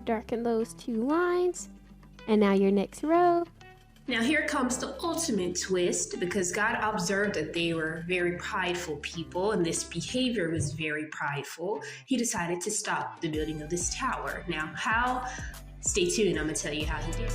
darken those two lines. And now your next row. Now here comes the ultimate twist, because God observed that they were very prideful people and this behavior was very prideful. He decided to stop the building of this tower. Now how? Stay tuned, I'm going to tell you how he did.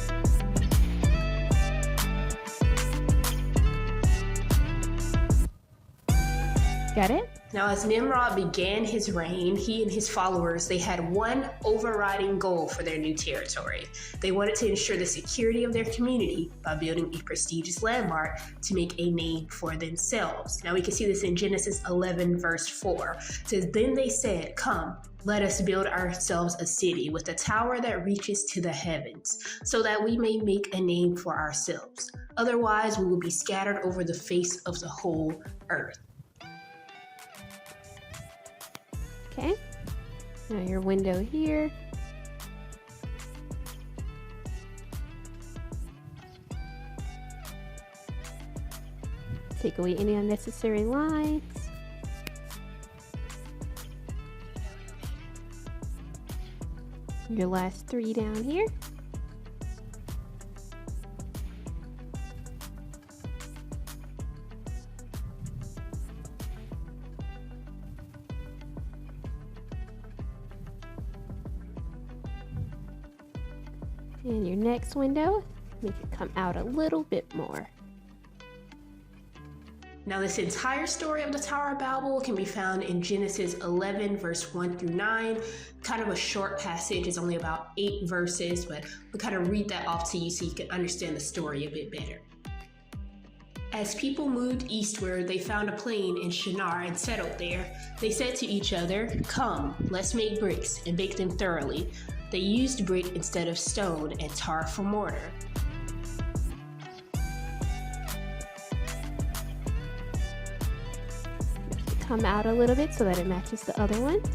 Got it? Now, as Nimrod began his reign, he and his followers, they had one overriding goal for their new territory. They wanted to ensure the security of their community by building a prestigious landmark to make a name for themselves. Now, we can see this in Genesis 11, verse 4. It says, "Then they said, 'Come, let us build ourselves a city with a tower that reaches to the heavens, so that we may make a name for ourselves. Otherwise, we will be scattered over the face of the whole earth.'" Okay, now your window here. Take away any unnecessary lines. Your last three down here. And your next window, make it come out a little bit more. Now, this entire story of the Tower of Babel can be found in Genesis 11, verse 1 through 9. Kind of a short passage, it's only about 8 verses, but we'll kind of read that off to you so you can understand the story a bit better. As people moved eastward, they found a plain in Shinar and settled there. They said to each other, "Come, let's make bricks and bake them thoroughly." They used brick instead of stone and tar for mortar. Come out a little bit so that it matches the other ones.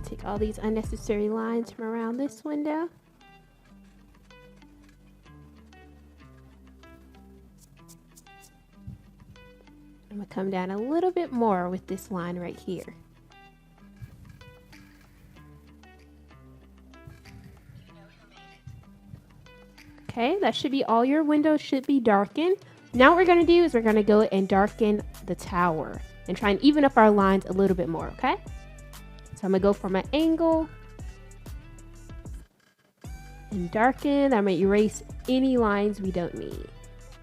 Take all these unnecessary lines from around this window. I'm going to come down a little bit more with this line right here. Okay, that should be all your windows should be darkened. Now what we're going to do is we're going to go and darken the tower and try and even up our lines a little bit more, okay? So I'm going to go for my angle and darken. I'm going to erase any lines we don't need.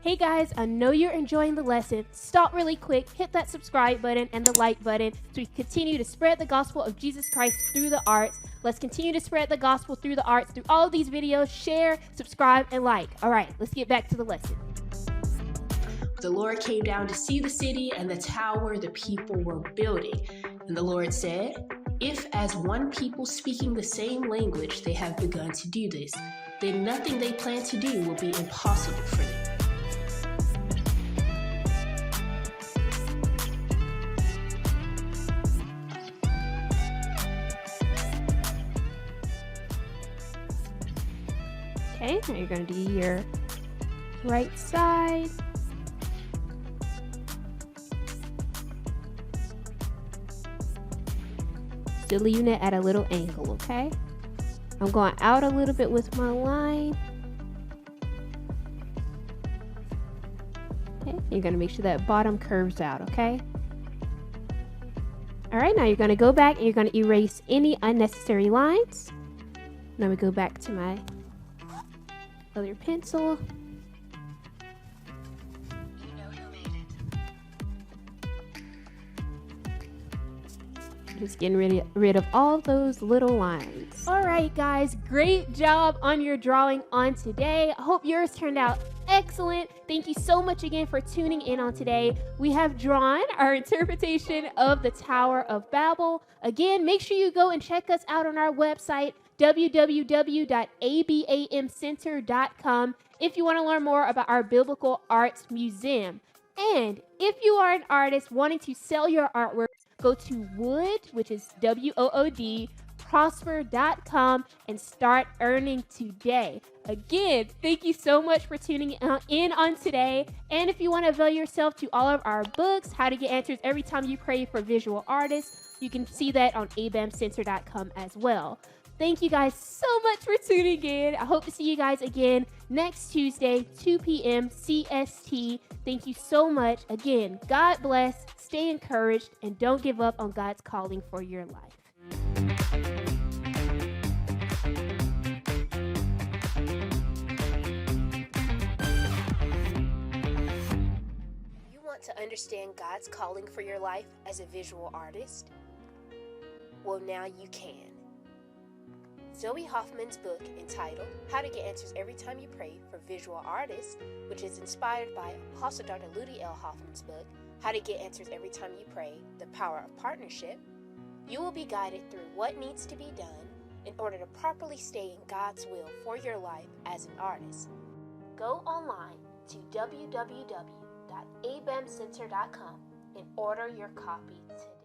Hey guys, I know you're enjoying the lesson. Stop really quick, hit that subscribe button and the like button so we can continue to spread the gospel of Jesus Christ through the arts. Let's continue to spread the gospel through the arts, through all of these videos. Share, subscribe, and like. All right, let's get back to the lesson. The Lord came down to see the city and the tower the people were building. And the Lord said, "If as one people speaking the same language they have begun to do this, then nothing they plan to do will be impossible for them." Okay, now you're going to do your right side. Still leaving it at a little angle, okay? I'm going out a little bit with my line. Okay, you're going to make sure that bottom curves out, okay? All right, now you're going to go back and you're going to erase any unnecessary lines. Now we go back to my other pencil. Just getting rid of all those little lines. All right, guys, great job on your drawing on today. I hope yours turned out excellent. Thank you so much again for tuning in on today. We have drawn our interpretation of the Tower of Babel. Again, make sure you go and check us out on our website, www.abamcenter.com, if you want to learn more about our Biblical Arts Museum. And if you are an artist wanting to sell your artwork, go to Wood, which is WOOD, prosper.com and start earning today. Again, thank you so much for tuning in on today. And if you want to avail yourself to all of our books, How to Get Answers Every Time You Pray for Visual Artists, you can see that on abamcenter.com as well. Thank you guys so much for tuning in. I hope to see you guys again next Tuesday, 2 p.m. CST. Thank you so much. Again, God bless, stay encouraged, and don't give up on God's calling for your life. You want to understand God's calling for your life as a visual artist? Well, now you can. Zoe Hoffman's book entitled How to Get Answers Every Time You Pray for Visual Artists, which is inspired by Apostle Dr. Ludi L. Hoffman's book, How to Get Answers Every Time You Pray, The Power of Partnership, you will be guided through what needs to be done in order to properly stay in God's will for your life as an artist. Go online to www.abamcenter.com and order your copy today.